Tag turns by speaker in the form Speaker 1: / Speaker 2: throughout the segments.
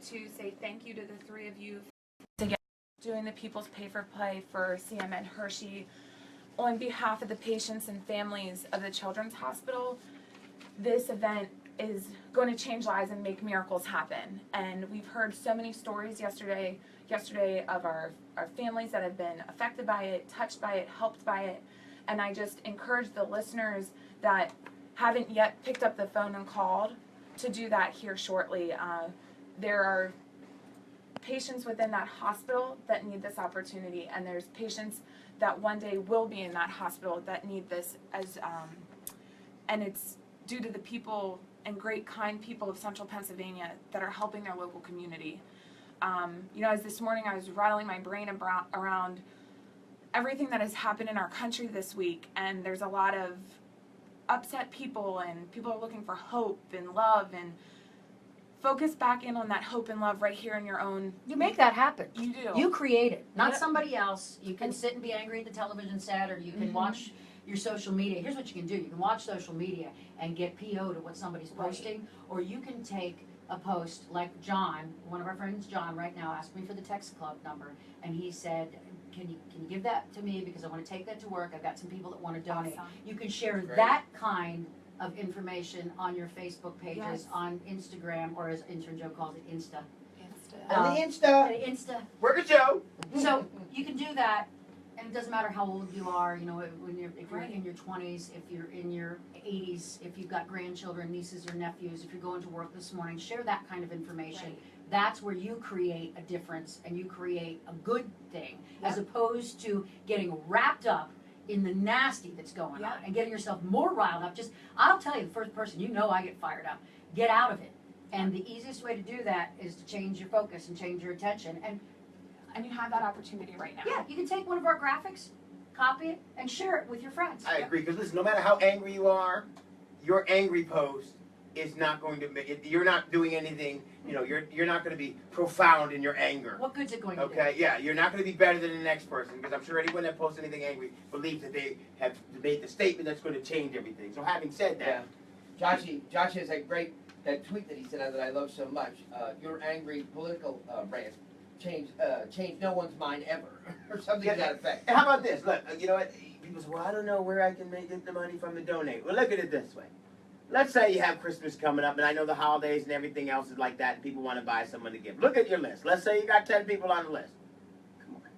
Speaker 1: to say thank you to the three of you for doing the People's Pay for Play for CMN Hershey on behalf of the patients and families of the Children's Hospital. This event is going to change lives and make miracles happen. And we've heard so many stories yesterday of our families that have been affected by it, touched by it, helped by it. And I just encourage the listeners that haven't yet picked up the phone and called to do that here shortly. There are patients within that hospital that need this opportunity, and there's patients that one day will be in that hospital that need this and it's due to the people and great kind people of Central Pennsylvania that are helping their local community. As this morning I was rattling my brain around everything that has happened in our country this week, and there's a lot of upset people, and people are looking for hope and love, and focus back in on that hope and love right here in your own.
Speaker 2: You make that happen.
Speaker 1: You do.
Speaker 2: You create it, not somebody else. You can sit and be angry at the television set, or you can watch your social media. Here's what you can do. You can watch social media and get PO to what somebody's posting, or you can take a post like John, one of our friends, John, right now asked me for the text club number, and he said, can you give that to me because I want to take that to work. I've got some people that want to donate.
Speaker 1: Awesome.
Speaker 2: You can share that kind of information on your Facebook pages, on Instagram, or as intern Joe calls it, Insta.
Speaker 3: On the Insta.
Speaker 2: Insta.
Speaker 3: Work a show.
Speaker 2: So you can do that, and it doesn't matter how old you are. You know, if you're in your 20s, if you're in your 80s, if you've got grandchildren, nieces or nephews, if you're going to work this morning, share that kind of information.
Speaker 1: Right.
Speaker 2: That's where you create a difference and you create a good thing, as opposed to getting wrapped up in the nasty that's going on and getting yourself more riled up. I'll tell you, the first person, I get fired up. Get out of it. And the easiest way to do that is to change your focus and change your attention.
Speaker 1: And you have that opportunity right now.
Speaker 2: Yeah, you can take one of our graphics, copy it, and share it with your friends.
Speaker 3: I agree, because listen, no matter how angry you are, your angry post is not going to make it. You're not doing anything. You're not going to be profound in your anger.
Speaker 2: What good's it going to do?
Speaker 3: Okay, yeah, you're not going to be better than the next person, because I'm sure anyone that posts anything angry believes that they have made the statement that's going to change everything. So having said that,
Speaker 4: Josh has a great tweet that he sent out that I love so much. Your angry political rant changed no one's mind ever, or something to that effect.
Speaker 3: And how about this? Look, you know what? People say, well, I don't know where I can get the money from to donate. Well, look at it this way. Let's say you have Christmas coming up, and I know the holidays and everything else is like that, and people want to buy someone a gift. Look at your list. Let's say you got 10 people on the list. Come on.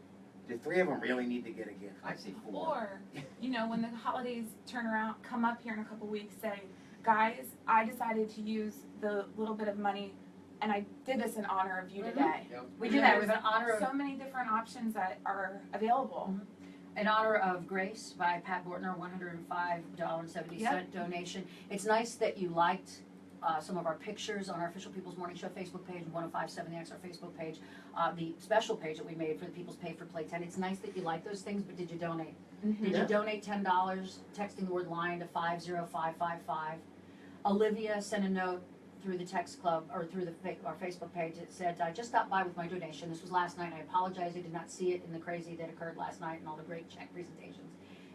Speaker 3: Do 3 of them really need to get a gift?
Speaker 4: I say 4.
Speaker 1: Or, when the holidays come up here in a couple weeks, say, guys, I decided to use the little bit of money, and I did this in honor of you today.
Speaker 4: Yep.
Speaker 2: We do that with an honor of
Speaker 1: so many different options that are available.
Speaker 2: In honor of Grace by Pat Bortner, $105.70 donation. It's nice that you liked some of our pictures on our official People's Morning Show Facebook page, 105.70X, our Facebook page, the special page that we made for the People's Pay for Play 10. It's nice that you like those things, but did you donate? Did you donate $10, texting the word LION to 50555? Olivia sent a note through the text club, or through our Facebook page. It said, I just stopped by with my donation. This was last night. I apologize I did not see it in the crazy that occurred last night and all the great check presentations.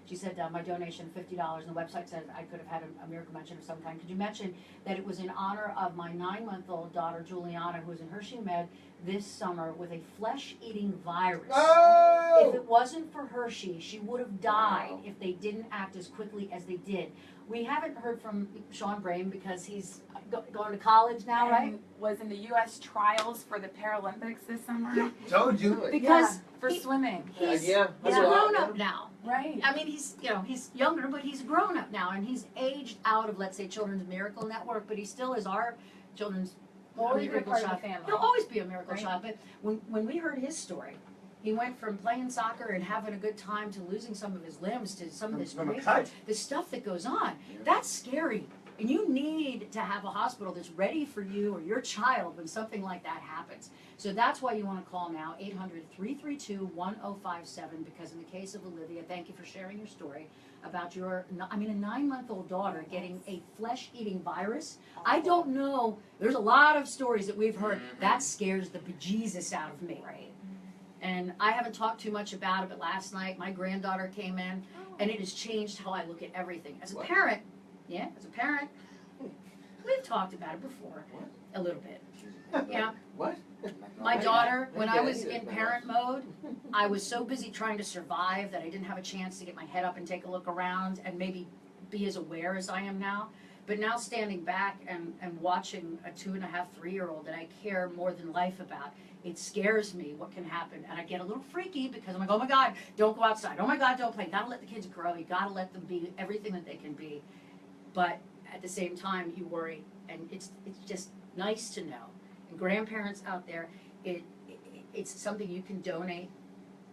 Speaker 2: She said, my donation, $50, and the website said I could have had a miracle mention of some kind. Could you mention that it was in honor of my 9-month-old daughter, Juliana, who was in Hershey Med this summer with a flesh-eating virus.
Speaker 3: Oh!
Speaker 2: If it wasn't for Hershey, she would have died if they didn't act as quickly as they did. We haven't heard from Sean Brame because he's going to college now, right?
Speaker 1: Was in the U.S. trials for the Paralympics this summer.
Speaker 2: Yeah.
Speaker 3: Told you.
Speaker 1: Because for swimming.
Speaker 2: He's
Speaker 4: Yeah.
Speaker 2: a grown-up now.
Speaker 1: Right.
Speaker 2: I mean, he's younger, but he's a grown-up now, and he's aged out of, let's say, Children's Miracle Network, but he still is our children's miracle
Speaker 1: part of
Speaker 2: shot.
Speaker 1: the family.
Speaker 2: He'll always be a miracle
Speaker 1: Right.
Speaker 2: shot, but when we heard his story, he went from playing soccer and having a good time to losing some of his limbs to some of this
Speaker 3: From a
Speaker 2: crazy,
Speaker 3: cut.
Speaker 2: the stuff that goes on. That's scary. And you need to have a hospital that's ready for you or your child when something like that happens. So that's why you want to call now, 800-332-1057, because in the case of Olivia, thank you for sharing your story about a 9-month-old daughter getting a flesh-eating virus. I don't know, there's a lot of stories that we've heard. That scares the bejesus out of me.
Speaker 1: Right.
Speaker 2: And I haven't talked too much about it, but last night my granddaughter came in, and it has changed how I look at everything. As a parent, we've talked about it before. A little bit. Yeah.
Speaker 4: What?
Speaker 2: My daughter, when I was
Speaker 4: Yeah,
Speaker 2: in parent mode, I was so busy trying to survive that I didn't have a chance to get my head up and take a look around and maybe be as aware as I am now. But now standing back and watching a 2.5, 3-year-old that I care more than life about, it scares me what can happen. And I get a little freaky because I'm like, oh my God, don't go outside. Oh my God, don't play. You gotta let the kids grow. You gotta let them be everything that they can be. But at the same time, you worry. And it's just nice to know. And grandparents out there, it's something you can donate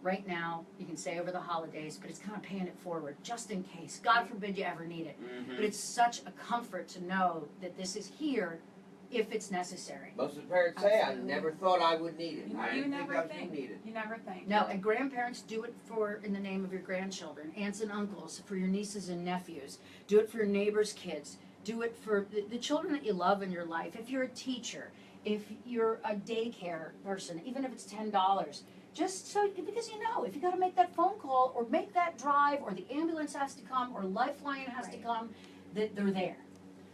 Speaker 2: right now. You can say over the holidays, but it's kind of paying it forward just in case. God forbid you ever need it. But it's such a comfort to know that this is here if it's necessary.
Speaker 4: Most of the parents say, I
Speaker 1: Absolutely.
Speaker 4: never thought I would need it.
Speaker 1: You
Speaker 4: I didn't think
Speaker 1: never
Speaker 4: I was
Speaker 1: think.
Speaker 4: gonna need it.
Speaker 1: You never think.
Speaker 2: No, and grandparents, do it for in the name of your grandchildren, aunts and uncles, for your nieces and nephews. Do it for your neighbors' kids. Do it for the children that you love in your life. If you're a teacher, if you're a daycare person, even if it's $10, just so, because you know, if you gotta make that phone call or make that drive or the ambulance has to come or Lifeline has to
Speaker 1: Right.
Speaker 2: come, that they're there.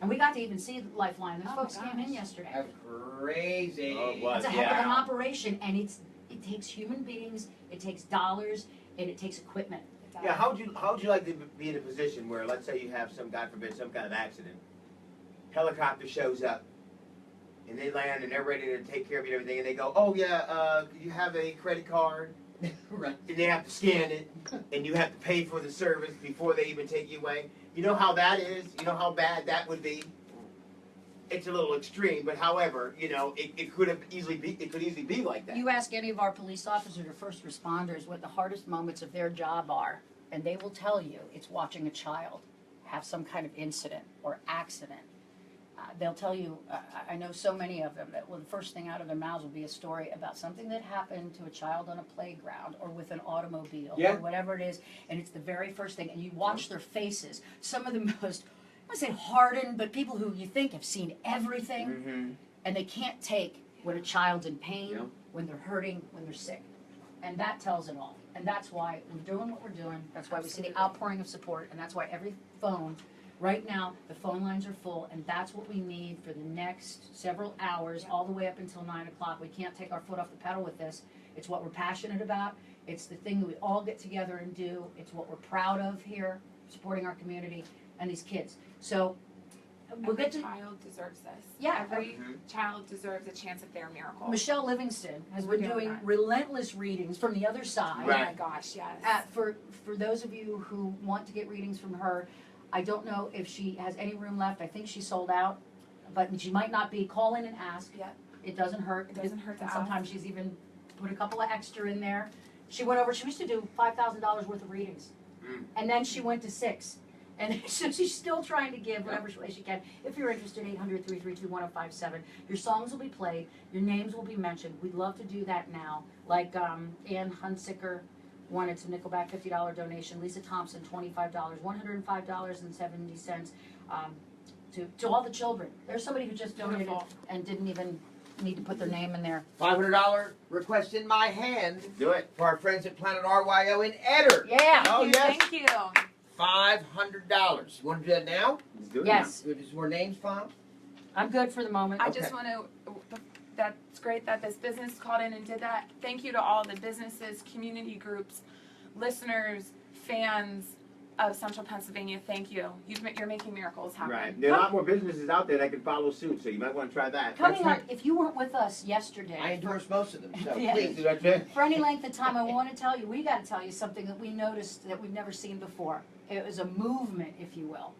Speaker 2: And we got to even see Lifeline. Those
Speaker 1: Oh my
Speaker 2: folks came in
Speaker 1: gosh.
Speaker 2: yesterday.
Speaker 4: That was crazy.
Speaker 3: Oh, it was.
Speaker 2: It's a heck of an
Speaker 3: Yeah.
Speaker 2: operation, and it takes human beings, it takes dollars, and it takes equipment.
Speaker 3: Yeah, how would you like to be in a position where, let's say you have some, God forbid, some kind of accident, helicopter shows up, and they land and they're ready to take care of you and everything, and they go, oh yeah, you have a credit card,
Speaker 4: Right.
Speaker 3: and they have to scan it, and you have to pay for the service before they even take you away. You know how that is? You know how bad that would be? It's a little extreme, but however, you know, it could easily be like that.
Speaker 2: You ask any of our police officers or first responders what the hardest moments of their job are, and they will tell you it's watching a child have some kind of incident or accident. They'll tell you, I know so many of them, that the first thing out of their mouths will be a story about something that happened to a child on a playground or with an automobile
Speaker 4: Yeah.
Speaker 2: or whatever it is, and it's the very first thing, and you watch their faces. Some of the most, I want to say hardened, but people who you think have seen everything,
Speaker 3: Mm-hmm.
Speaker 2: and they can't take when a child's in pain,
Speaker 4: Yeah.
Speaker 2: when they're hurting, when they're sick. And that tells it all. And that's why we're doing what we're doing. That's why we see the
Speaker 1: Absolutely.
Speaker 2: outpouring of support. And that's why every phone, right now, the phone lines are full. And that's what we need for the next several hours,
Speaker 1: Yeah.
Speaker 2: all the way up until 9 o'clock. We can't take our foot off the pedal with this. It's what we're passionate about. It's the thing that we all get together and do. It's what we're proud of here, supporting our community and these kids. So we'll
Speaker 1: Every
Speaker 2: get to
Speaker 1: child deserves this.
Speaker 2: Yeah.
Speaker 1: Every
Speaker 3: Mhm.
Speaker 1: child deserves a chance at their miracle.
Speaker 2: Michelle Livingston has
Speaker 1: We're
Speaker 2: been
Speaker 1: doing
Speaker 2: doing
Speaker 1: that.
Speaker 2: relentless readings from the other side.
Speaker 1: Oh my
Speaker 3: Right.
Speaker 1: gosh, yes.
Speaker 2: For those of you who want to get readings from her, I don't know if she has any room left. I think she's sold out, but she might not be. Call in and ask.
Speaker 1: Yeah.
Speaker 2: It doesn't hurt.
Speaker 1: It doesn't hurt to
Speaker 2: And
Speaker 1: ask.
Speaker 2: sometimes she's even put a couple of extra in there. She went over. She used to do $5,000 worth of readings, and then she went to 6. And so she's still trying to give whatever way she can. If you're interested, 800-332-1057. Your songs will be played. Your names will be mentioned. We'd love to do that now. Like Ann Hunsicker wanted to Nickelback $50 donation. Lisa Thompson $25. $105.70 to all the children. There's somebody who just donated
Speaker 1: Beautiful.
Speaker 2: and didn't even need to put their name in there.
Speaker 4: $500 request in my hand
Speaker 3: Do it.
Speaker 4: for our friends at Planet RYO in Etter.
Speaker 2: Yeah.
Speaker 3: Oh,
Speaker 1: Thank you,
Speaker 3: yes.
Speaker 1: thank you.
Speaker 4: $500. You want to do that now?
Speaker 3: Let's do it.
Speaker 2: Yes.
Speaker 4: Is more names filed?
Speaker 2: I'm good for the moment.
Speaker 1: I
Speaker 4: Okay.
Speaker 1: just want to, that's great that this business called in and did that. Thank you to all the businesses, community groups, listeners, fans of Central Pennsylvania. Thank you. You're making miracles happen.
Speaker 3: Right. There are a lot more businesses out there that can follow suit, so you might want to try that.
Speaker 2: Coming
Speaker 4: That's right.
Speaker 2: up, if you weren't with us yesterday,
Speaker 4: I endorse most of them, so
Speaker 2: Yeah.
Speaker 4: please.
Speaker 3: That's it.
Speaker 2: for any length of time, I want to tell you, we got to tell you something that we noticed that we've never seen before. It was a movement, if you will,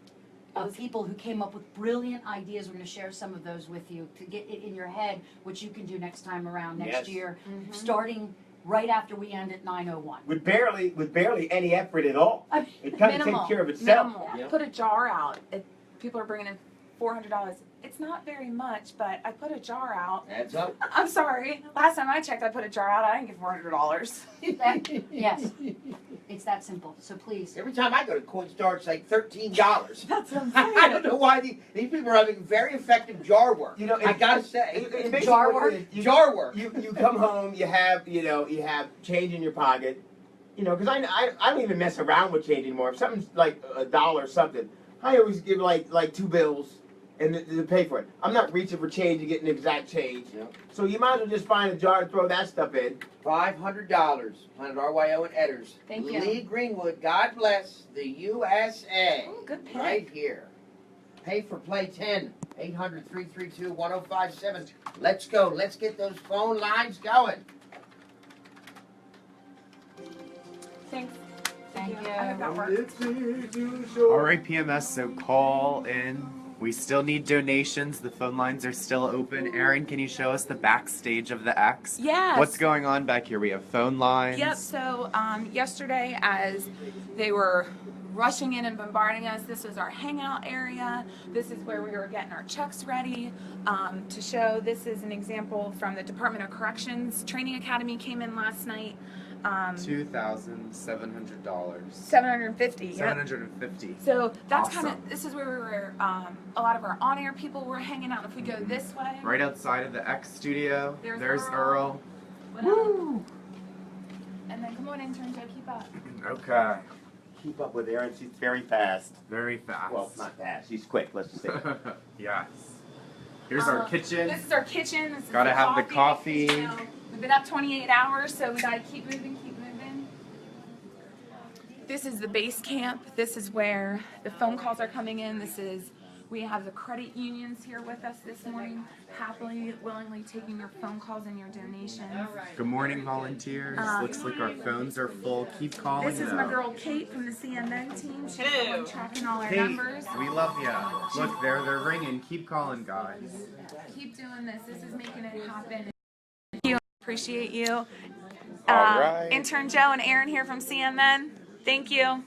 Speaker 2: of people who came up with brilliant ideas. We're going to share some of those with you to get it in your head, which you can do next time around, next
Speaker 3: Yes.
Speaker 2: year,
Speaker 1: Mhm.
Speaker 2: starting right after we end at 9:01.
Speaker 3: With barely any effort at all.
Speaker 2: I mean,
Speaker 3: It kind of
Speaker 1: Minimal.
Speaker 3: takes care of itself.
Speaker 1: Minimal.
Speaker 4: Yeah.
Speaker 1: Put a jar out. People are bringing in $400. It's not very much, but I put a jar out.
Speaker 4: Adds up.
Speaker 1: I'm sorry. Last time I checked, I put a jar out. I didn't get $400.
Speaker 2: Yes, it's that simple. So please,
Speaker 4: Every time I go to Coinstar, it's like $13.
Speaker 1: That's what I'm
Speaker 4: I don't know why these people are having very effective jar work.
Speaker 3: You know,
Speaker 4: I gotta say,
Speaker 3: It basically
Speaker 2: Jar
Speaker 3: what
Speaker 2: work?
Speaker 3: it is,
Speaker 4: jar work.
Speaker 3: You come home, you have change in your pocket, because I don't even mess around with change anymore. If something's like $1 or something, I always give like 2 bills, and to pay for it. I'm not reaching for change and getting exact change.
Speaker 4: Yep.
Speaker 3: So you might as well just find a jar and throw that stuff in.
Speaker 4: $500. Planet RYO and Edders.
Speaker 1: Thank you.
Speaker 4: Lee Greenwood, God bless the USA.
Speaker 1: Ooh, good pick.
Speaker 4: Right here. Pay for play 10. 800-332-1057. Let's go. Let's get those phone lines going.
Speaker 1: Thanks.
Speaker 2: Thank you.
Speaker 1: I hope that worked.
Speaker 5: All right, PMS, so call in. We still need donations. The phone lines are still open. Erin, can you show us the backstage of the X?
Speaker 1: Yes.
Speaker 5: What's going on back here? We have phone lines.
Speaker 1: Yep, so yesterday as they were rushing in and bombarding us, this was our hangout area. This is where we were getting our checks ready to show. This is an example from the Department of Corrections Training Academy came in last night.
Speaker 5: $2,700.
Speaker 1: $750. Yep.
Speaker 5: $750.
Speaker 1: So that's
Speaker 5: Awesome.
Speaker 1: kind of, this is where we were, a lot of our on-air people were hanging out. If we go this way.
Speaker 5: Right outside of the X studio.
Speaker 1: There's
Speaker 5: There's
Speaker 1: Earl.
Speaker 5: Earl.
Speaker 1: Woo! And then come on, intern Joe, keep up.
Speaker 5: Okay.
Speaker 3: Keep up with Erin. She's very fast.
Speaker 5: Very fast.
Speaker 3: Well, not fast. She's quick. Let's just say.
Speaker 5: Yes. Here's our kitchen.
Speaker 1: This is our kitchen. This is
Speaker 5: Gotta
Speaker 1: the
Speaker 5: have the
Speaker 1: coffee.
Speaker 5: coffee.
Speaker 1: You know, we've been up 28 hours, so we gotta keep moving, keep moving. This is the base camp. This is where the phone calls are coming in. We have the credit unions here with us this morning, happily, willingly taking your phone calls and your donations.
Speaker 5: Good morning, volunteers. Looks like our phones are full. Keep calling.
Speaker 1: This is my
Speaker 5: though.
Speaker 1: girl Kate from the CMN team. She's the one tracking all our
Speaker 5: Kate,
Speaker 1: numbers.
Speaker 5: we love ya. Look, they're ringing. Keep calling, guys.
Speaker 1: Keep doing this. This is making it happen. Thank you. Appreciate you.
Speaker 5: All right.
Speaker 1: Intern Joe and Erin here from CMN. Thank you.